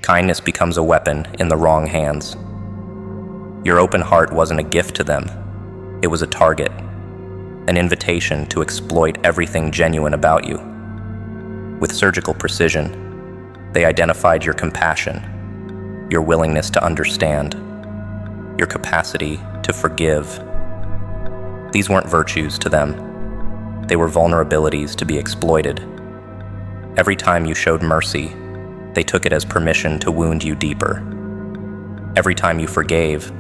Kindness becomes a weapon in the wrong hands. Your open heart wasn't a gift to them. It was a target, an invitation to exploit everything genuine about you. With surgical precision, they identified your compassion, your willingness to understand, your capacity to forgive. These weren't virtues to them. They were vulnerabilities to be exploited. Every time you showed mercy, they took it as permission to wound you deeper. Every time you forgave,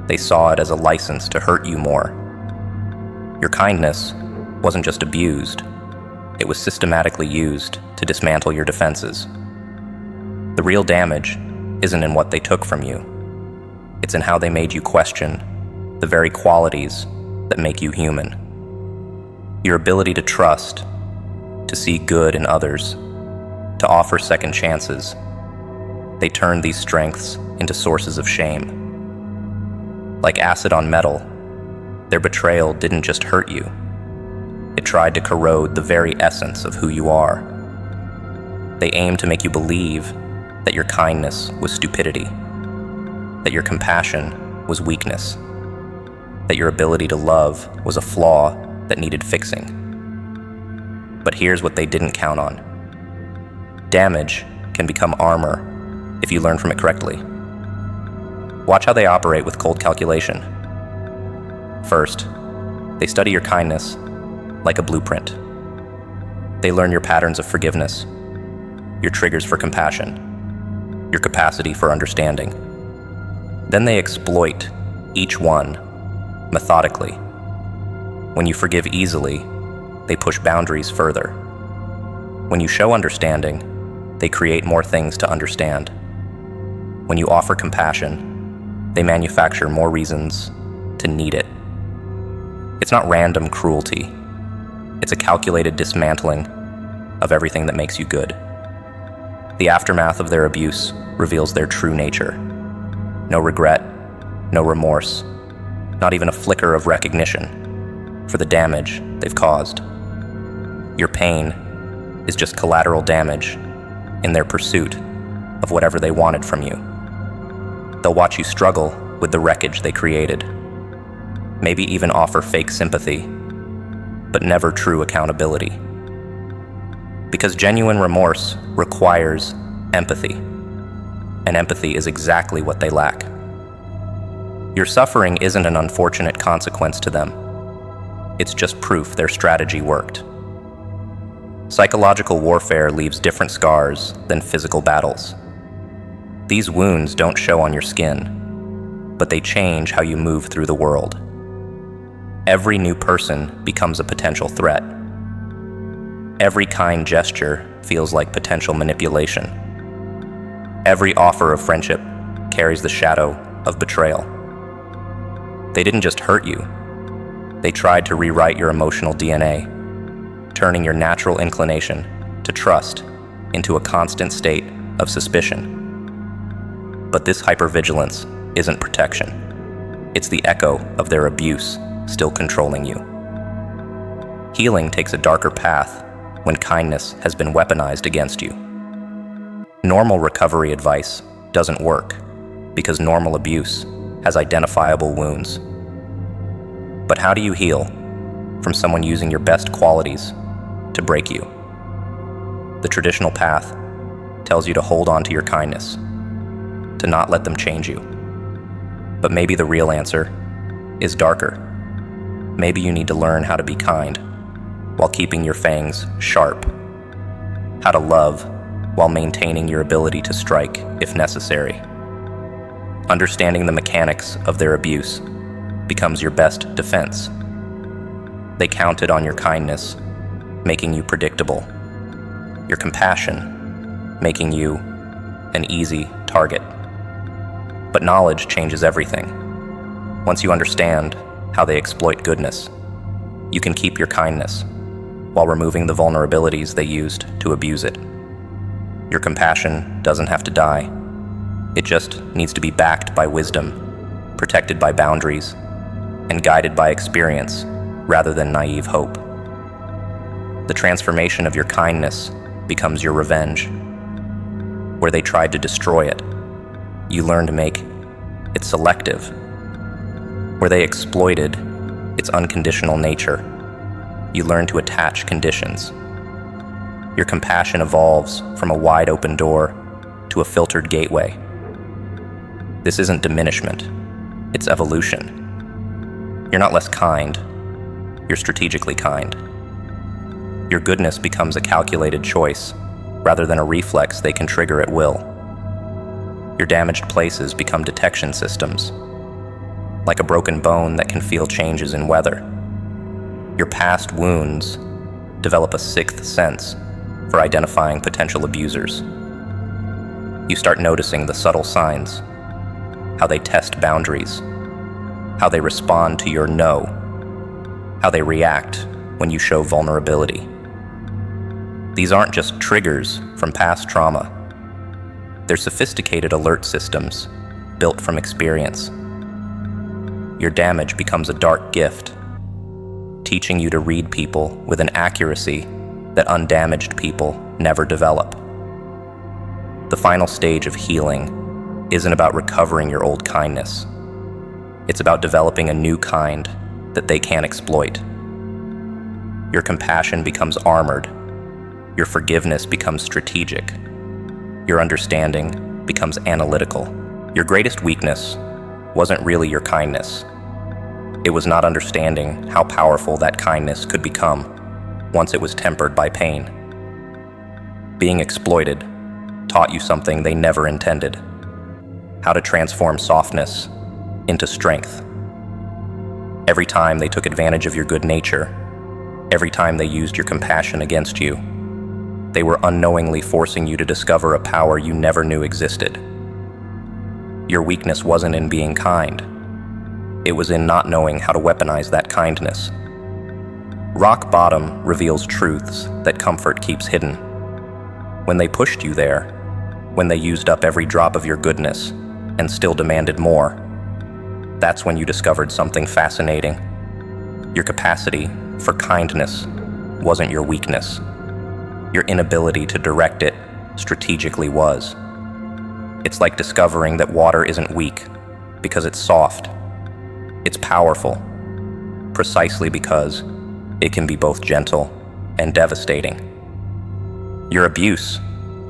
they saw it as a license to hurt you more. Your kindness wasn't just abused, it was systematically used to dismantle your defenses. The real damage isn't in what they took from you. It's in how they made you question the very qualities that make you human. Your ability to trust, to see good in others, to offer second chances. They turned these strengths into sources of shame. Like acid on metal, their betrayal didn't just hurt you. It tried to corrode the very essence of who you are. They aimed to make you believe that your kindness was stupidity, that your compassion was weakness, that your ability to love was a flaw that needed fixing. But here's what they didn't count on. Damage can become armor if you learn from it correctly. Watch how they operate with cold calculation. First, they study your kindness like a blueprint. They learn your patterns of forgiveness, your triggers for compassion, your capacity for understanding. Then they exploit each one methodically. When you forgive easily, they push boundaries further. When you show understanding, they create more things to understand. When you offer compassion, they manufacture more reasons to need it. It's not random cruelty. It's a calculated dismantling of everything that makes you good. The aftermath of their abuse reveals their true nature. No regret, no remorse, not even a flicker of recognition for the damage they've caused. Your pain is just collateral damage in their pursuit of whatever they wanted from you. They'll watch you struggle with the wreckage they created, maybe even offer fake sympathy, but never true accountability. Because genuine remorse requires empathy, and empathy is exactly what they lack. Your suffering isn't an unfortunate consequence to them. It's just proof their strategy worked. Psychological warfare leaves different scars than physical battles. These wounds don't show on your skin, but they change how you move through the world. Every new person becomes a potential threat. Every kind gesture feels like potential manipulation. Every offer of friendship carries the shadow of betrayal. They didn't just hurt you. They tried to rewrite your emotional DNA, turning your natural inclination to trust into a constant state of suspicion. But this hypervigilance isn't protection. It's the echo of their abuse still controlling you. Healing takes a darker path when kindness has been weaponized against you. Normal recovery advice doesn't work because normal abuse has identifiable wounds. But how do you heal from someone using your best qualities to break you? The traditional path tells you to hold on to your kindness, to not let them change you. But maybe the real answer is darker. Maybe you need to learn how to be kind while keeping your fangs sharp, how to love while maintaining your ability to strike if necessary. Understanding the mechanics of their abuse becomes your best defense. They counted on your kindness, making you predictable, your compassion, making you an easy target. But knowledge changes everything. Once you understand how they exploit goodness, you can keep your kindness while removing the vulnerabilities they used to abuse it. Your compassion doesn't have to die. It just needs to be backed by wisdom, protected by boundaries, and guided by experience rather than naive hope. The transformation of your kindness becomes your revenge. where they tried to destroy it. You learn to make it selective. Where they exploited its unconditional nature, you learn to attach conditions. Your compassion evolves from a wide open door to a filtered gateway. This isn't diminishment, it's evolution. You're not less kind, you're strategically kind. Your goodness becomes a calculated choice rather than a reflex they can trigger at will. Your damaged places become detection systems, like a broken bone that can feel changes in weather. Your past wounds develop a sixth sense for identifying potential abusers. You start noticing the subtle signs, how they test boundaries, how they respond to your no, how they react when you show vulnerability. These aren't just triggers from past trauma. They're sophisticated alert systems built from experience. Your damage becomes a dark gift, teaching you to read people with an accuracy that undamaged people never develop. The final stage of healing isn't about recovering your old kindness. It's about developing a new kind that they can't exploit. Your compassion becomes armored. Your forgiveness becomes strategic. Your understanding becomes analytical. Your greatest weakness wasn't really your kindness. It was not understanding how powerful that kindness could become once it was tempered by pain. Being exploited taught you something they never intended: how to transform softness into strength. Every time they took advantage of your good nature, every time they used your compassion against you, they were unknowingly forcing you to discover a power you never knew existed. Your weakness wasn't in being kind. It was in not knowing how to weaponize that kindness. Rock bottom reveals truths that comfort keeps hidden. When they pushed you there, when they used up every drop of your goodness and still demanded more, that's when you discovered something fascinating. Your capacity for kindness wasn't your weakness. Your inability to direct it strategically was. It's like discovering that water isn't weak because it's soft. It's powerful, precisely because it can be both gentle and devastating. Your abuse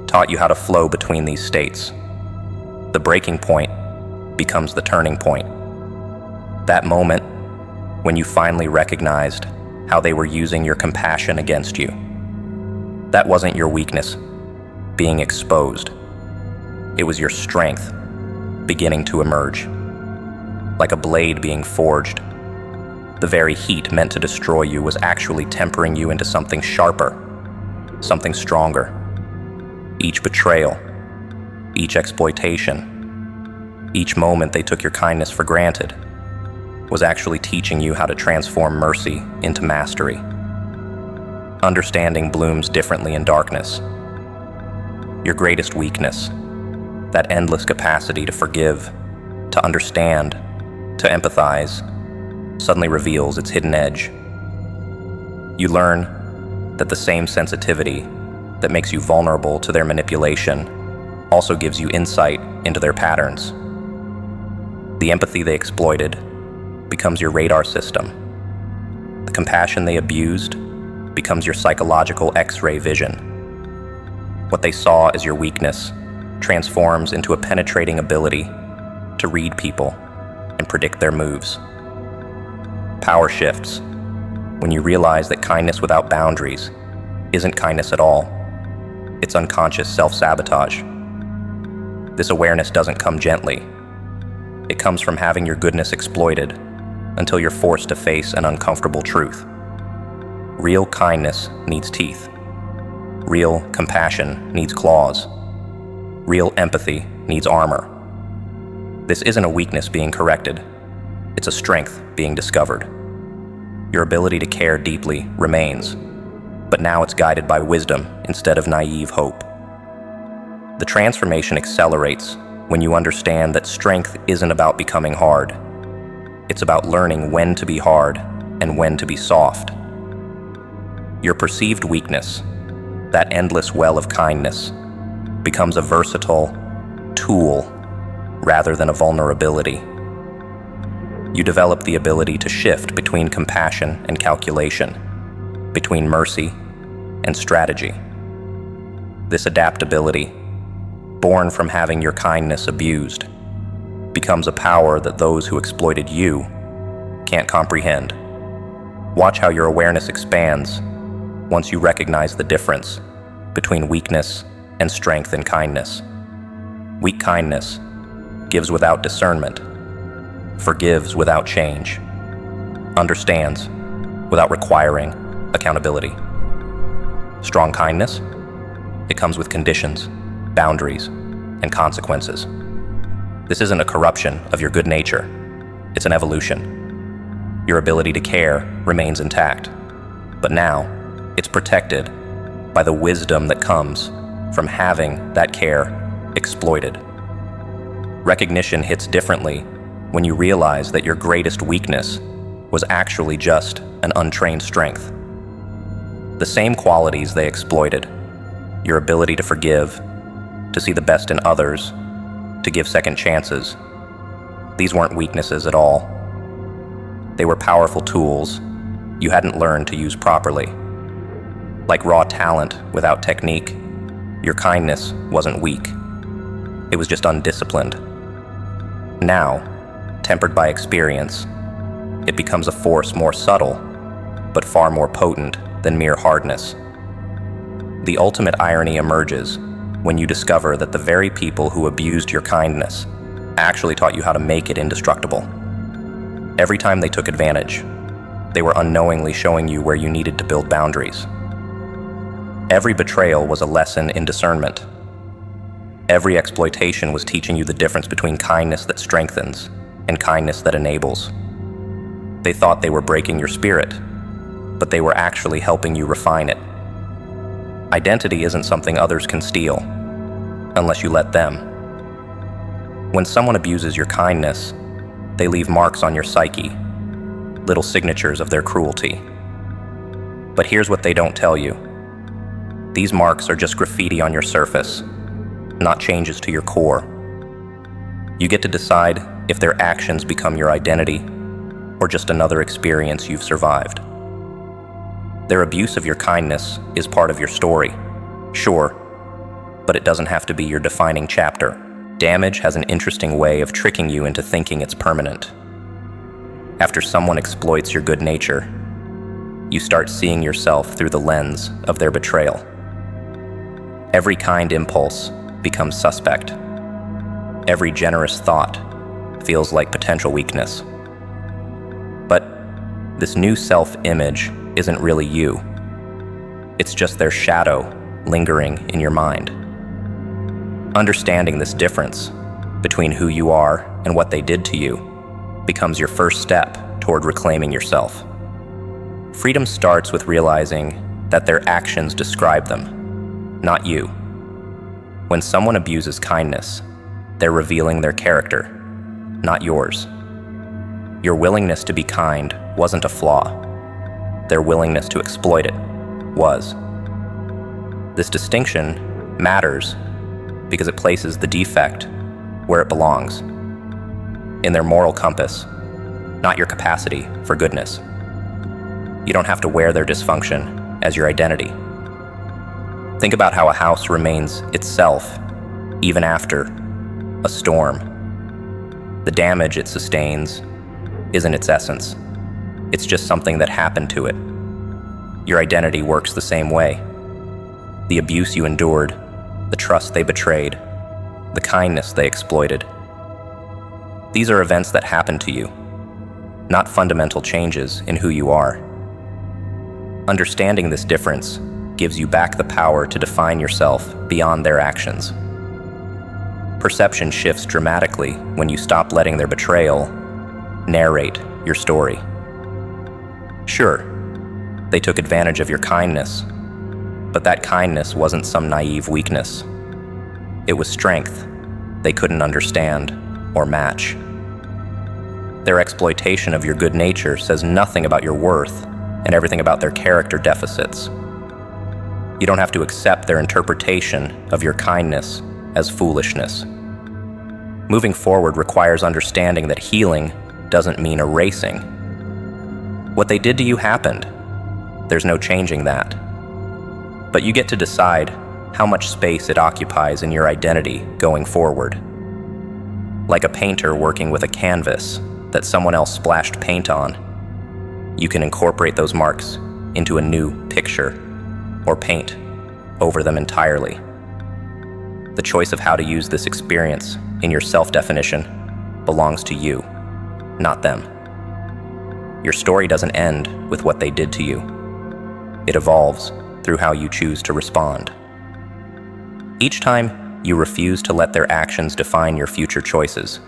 taught you how to flow between these states. The breaking point becomes the turning point. That moment when you finally recognized how they were using your compassion against you. That wasn't your weakness being exposed. It was your strength beginning to emerge. Like a blade being forged, the very heat meant to destroy you was actually tempering you into something sharper, something stronger. Each betrayal, each exploitation, each moment they took your kindness for granted was actually teaching you how to transform mercy into mastery. Understanding blooms differently in darkness. Your greatest weakness, that endless capacity to forgive, to understand, to empathize, suddenly reveals its hidden edge. You learn that the same sensitivity that makes you vulnerable to their manipulation also gives you insight into their patterns. The empathy they exploited becomes your radar system. The compassion they abused becomes your psychological X-ray vision. What they saw as your weakness transforms into a penetrating ability to read people and predict their moves. Power shifts when you realize that kindness without boundaries isn't kindness at all. It's unconscious self-sabotage. This awareness doesn't come gently. It comes from having your goodness exploited until you're forced to face an uncomfortable truth. Real kindness needs teeth. Real compassion needs claws. Real empathy needs armor. This isn't a weakness being corrected. It's a strength being discovered. Your ability to care deeply remains, but now it's guided by wisdom instead of naive hope. The transformation accelerates when you understand that strength isn't about becoming hard. It's about learning when to be hard and when to be soft. Your perceived weakness, that endless well of kindness, becomes a versatile tool rather than a vulnerability. You develop the ability to shift between compassion and calculation, between mercy and strategy. This adaptability, born from having your kindness abused, becomes a power that those who exploited you can't comprehend. Watch how your awareness expands once you recognize the difference between weakness and strength in kindness. Weak kindness gives without discernment, forgives without change, understands without requiring accountability. Strong kindness, it comes with conditions, boundaries, and consequences. This isn't a corruption of your good nature, it's an evolution. Your ability to care remains intact, but now it's protected by the wisdom that comes from having that care exploited. Recognition hits differently when you realize that your greatest weakness was actually just an untrained strength. The same qualities they exploited, your ability to forgive, to see the best in others, to give second chances, these weren't weaknesses at all. They were powerful tools you hadn't learned to use properly. Like raw talent without technique, your kindness wasn't weak. It was just undisciplined. Now, tempered by experience, it becomes a force more subtle, but far more potent than mere hardness. The ultimate irony emerges when you discover that the very people who abused your kindness actually taught you how to make it indestructible. Every time they took advantage, they were unknowingly showing you where you needed to build boundaries. Every betrayal was a lesson in discernment. Every exploitation was teaching you the difference between kindness that strengthens and kindness that enables. They thought they were breaking your spirit, but they were actually helping you refine it. Identity isn't something others can steal, unless you let them. When someone abuses your kindness, they leave marks on your psyche, little signatures of their cruelty. But here's what they don't tell you. These marks are just graffiti on your surface, not changes to your core. You get to decide if their actions become your identity or just another experience you've survived. Their abuse of your kindness is part of your story, sure, but it doesn't have to be your defining chapter. Damage has an interesting way of tricking you into thinking it's permanent. After someone exploits your good nature, you start seeing yourself through the lens of their betrayal. Every kind impulse becomes suspect. Every generous thought feels like potential weakness. But this new self-image isn't really you. It's just their shadow lingering in your mind. Understanding this difference between who you are and what they did to you becomes your first step toward reclaiming yourself. Freedom starts with realizing that their actions describe them, not you. When someone abuses kindness, they're revealing their character, not yours. Your willingness to be kind wasn't a flaw. Their willingness to exploit it was. This distinction matters because it places the defect where it belongs, in their moral compass, not your capacity for goodness. You don't have to wear their dysfunction as your identity. Think about how a house remains itself even after a storm. The damage it sustains isn't its essence. It's just something that happened to it. Your identity works the same way. The abuse you endured, the trust they betrayed, the kindness they exploited. These are events that happen to you, not fundamental changes in who you are. Understanding this difference gives you back the power to define yourself beyond their actions. Perception shifts dramatically when you stop letting their betrayal narrate your story. Sure, they took advantage of your kindness, but that kindness wasn't some naive weakness. It was strength they couldn't understand or match. Their exploitation of your good nature says nothing about your worth and everything about their character deficits. You don't have to accept their interpretation of your kindness as foolishness. Moving forward requires understanding that healing doesn't mean erasing. What they did to you happened. There's no changing that. But you get to decide how much space it occupies in your identity going forward. Like a painter working with a canvas that someone else splashed paint on, you can incorporate those marks into a new picture or paint over them entirely. The choice of how to use this experience in your self-definition belongs to you, not them. Your story doesn't end with what they did to you. It evolves through how you choose to respond. Each time you refuse to let their actions define your future choices,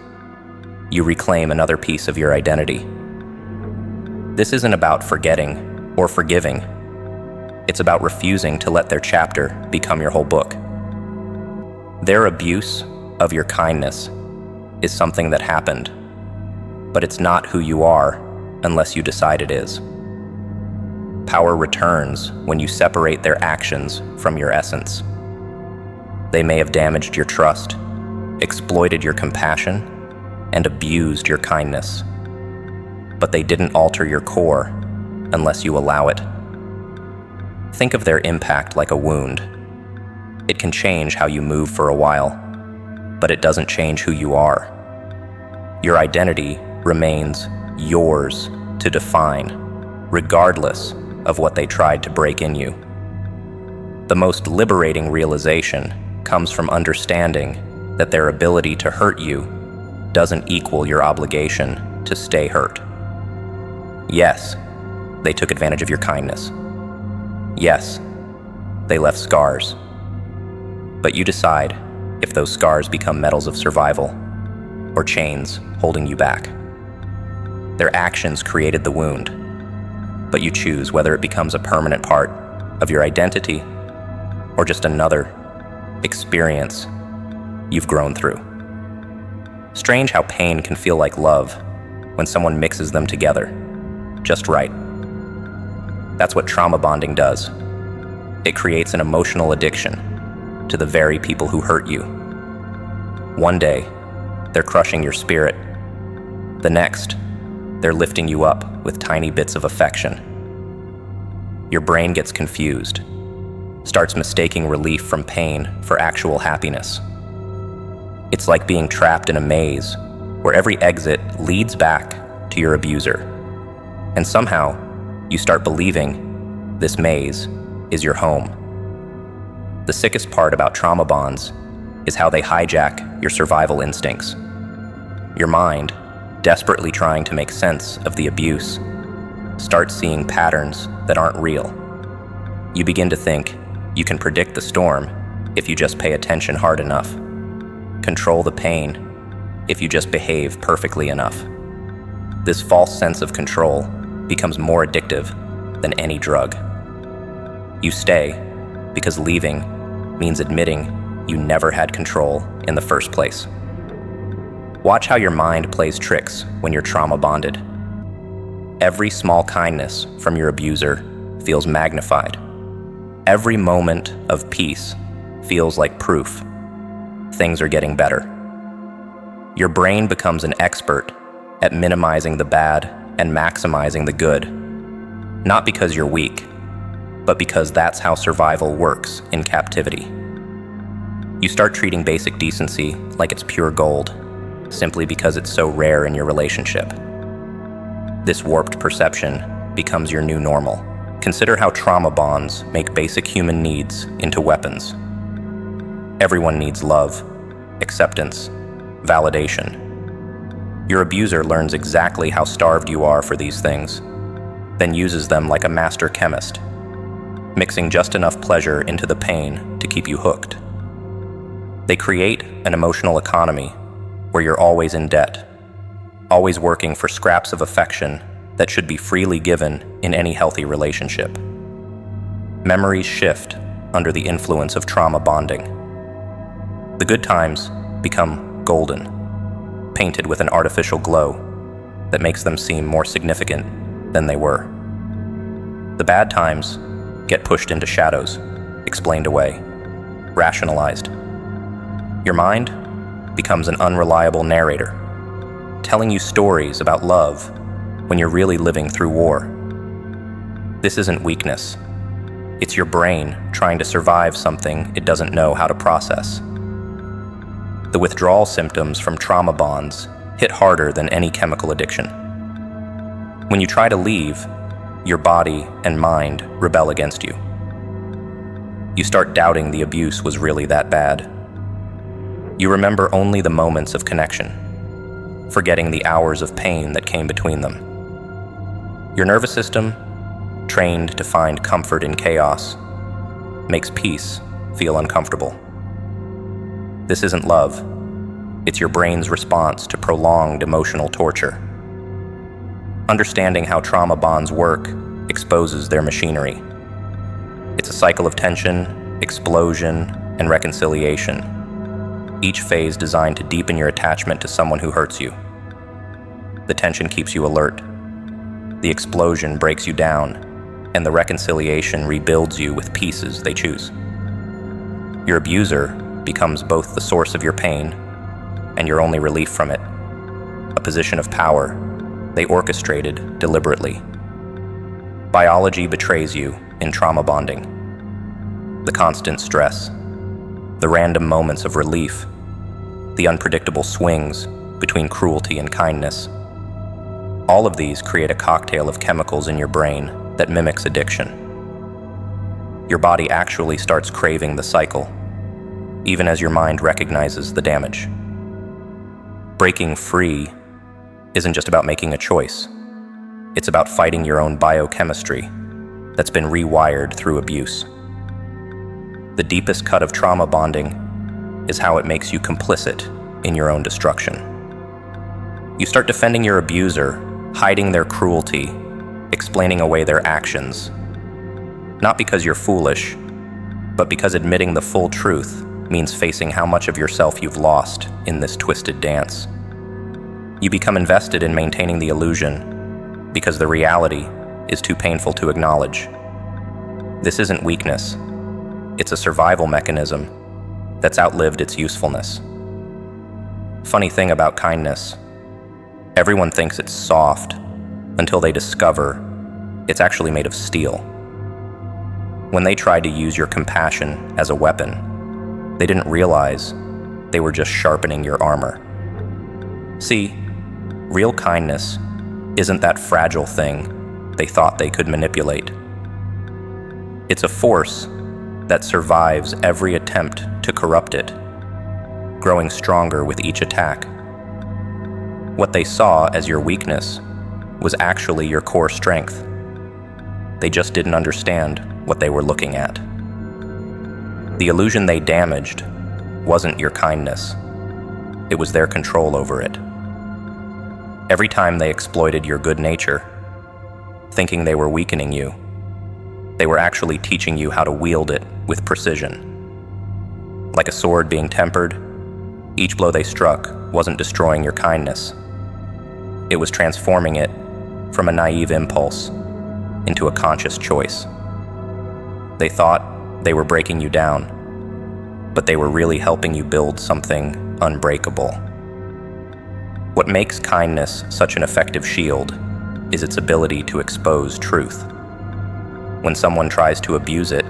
you reclaim another piece of your identity. This isn't about forgetting or forgiving. It's about refusing to let their chapter become your whole book. Their abuse of your kindness is something that happened, but it's not who you are unless you decide it is. Power returns when you separate their actions from your essence. They may have damaged your trust, exploited your compassion, and abused your kindness, but they didn't alter your core unless you allow it. Think of their impact like a wound. It can change how you move for a while, but it doesn't change who you are. Your identity remains yours to define, regardless of what they tried to break in you. The most liberating realization comes from understanding that their ability to hurt you doesn't equal your obligation to stay hurt. Yes, they took advantage of your kindness. Yes, they left scars. But you decide if those scars become medals of survival or chains holding you back. Their actions created the wound, but you choose whether it becomes a permanent part of your identity or just another experience you've grown through. Strange how pain can feel like love when someone mixes them together just right. That's what trauma bonding does. It creates an emotional addiction to the very people who hurt you. One day, they're crushing your spirit. The next, they're lifting you up with tiny bits of affection. Your brain gets confused, starts mistaking relief from pain for actual happiness. It's like being trapped in a maze where every exit leads back to your abuser. And somehow, you start believing this maze is your home. The sickest part about trauma bonds is how they hijack your survival instincts. Your mind, desperately trying to make sense of the abuse, starts seeing patterns that aren't real. You begin to think you can predict the storm if you just pay attention hard enough, control the pain if you just behave perfectly enough. This false sense of control becomes more addictive than any drug. You stay because leaving means admitting you never had control in the first place. Watch how your mind plays tricks when you're trauma bonded. Every small kindness from your abuser feels magnified. Every moment of peace feels like proof things are getting better. Your brain becomes an expert at minimizing the bad and maximizing the good, not because you're weak, but because that's how survival works in captivity. You start treating basic decency like it's pure gold, simply because it's so rare in your relationship. This warped perception becomes your new normal. Consider how trauma bonds make basic human needs into weapons. Everyone needs love, acceptance, validation. Your abuser learns exactly how starved you are for these things, then uses them like a master chemist, mixing just enough pleasure into the pain to keep you hooked. They create an emotional economy where you're always in debt, always working for scraps of affection that should be freely given in any healthy relationship. Memories shift under the influence of trauma bonding. The good times become golden, painted with an artificial glow that makes them seem more significant than they were. The bad times get pushed into shadows, explained away, rationalized. Your mind becomes an unreliable narrator, telling you stories about love when you're really living through war. This isn't weakness. It's your brain trying to survive something it doesn't know how to process. The withdrawal symptoms from trauma bonds hit harder than any chemical addiction. When you try to leave, your body and mind rebel against you. You start doubting the abuse was really that bad. You remember only the moments of connection, forgetting the hours of pain that came between them. Your nervous system, trained to find comfort in chaos, makes peace feel uncomfortable. This isn't love. It's your brain's response to prolonged emotional torture. Understanding how trauma bonds work exposes their machinery. It's a cycle of tension, explosion, and reconciliation, each phase designed to deepen your attachment to someone who hurts you. The tension keeps you alert. The explosion breaks you down, and the reconciliation rebuilds you with pieces they choose. Your abuser becomes both the source of your pain and your only relief from it, a position of power they orchestrated deliberately. Biology betrays you in trauma bonding. The constant stress, the random moments of relief, the unpredictable swings between cruelty and kindness. All of these create a cocktail of chemicals in your brain that mimics addiction. Your body actually starts craving the cycle, even as your mind recognizes the damage. Breaking free isn't just about making a choice. It's about fighting your own biochemistry that's been rewired through abuse. The deepest cut of trauma bonding is how it makes you complicit in your own destruction. You start defending your abuser, hiding their cruelty, explaining away their actions. Not because you're foolish, but because admitting the full truth means facing how much of yourself you've lost in this twisted dance. You become invested in maintaining the illusion because the reality is too painful to acknowledge. This isn't weakness. It's a survival mechanism that's outlived its usefulness. Funny thing about kindness, everyone thinks it's soft until they discover it's actually made of steel. When they tried to use your compassion as a weapon, they didn't realize they were just sharpening your armor. See, real kindness isn't that fragile thing they thought they could manipulate. It's a force that survives every attempt to corrupt it, growing stronger with each attack. What they saw as your weakness was actually your core strength. They just didn't understand what they were looking at. The illusion they damaged wasn't your kindness. It was their control over it. Every time they exploited your good nature, thinking they were weakening you, they were actually teaching you how to wield it with precision. Like a sword being tempered, each blow they struck wasn't destroying your kindness. It was transforming it from a naive impulse into a conscious choice. They thought they were breaking you down, but they were really helping you build something unbreakable. What makes kindness such an effective shield is its ability to expose truth. When someone tries to abuse it,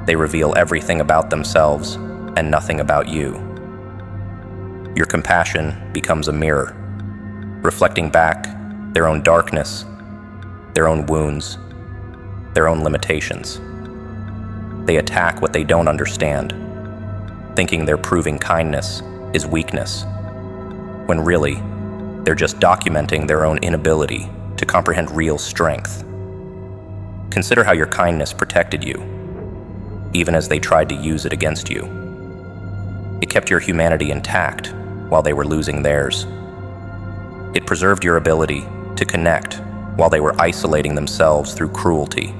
they reveal everything about themselves and nothing about you. Your compassion becomes a mirror, reflecting back their own darkness, their own wounds, their own limitations. They attack what they don't understand, thinking they're proving kindness is weakness, when really, they're just documenting their own inability to comprehend real strength. Consider how your kindness protected you, even as they tried to use it against you. It kept your humanity intact while they were losing theirs. It preserved your ability to connect while they were isolating themselves through cruelty.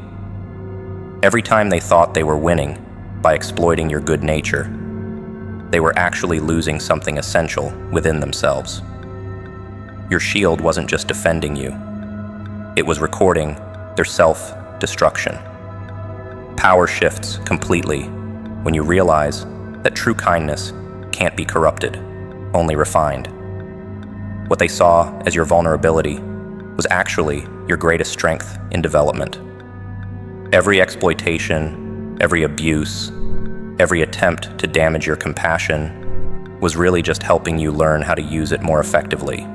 Every time they thought they were winning by exploiting your good nature, they were actually losing something essential within themselves. Your shield wasn't just defending you, it was recording their self-destruction. Power shifts completely when you realize that true kindness can't be corrupted, only refined. What they saw as your vulnerability was actually your greatest strength in development. Every exploitation, every abuse, every attempt to damage your compassion was really just helping you learn how to use it more effectively.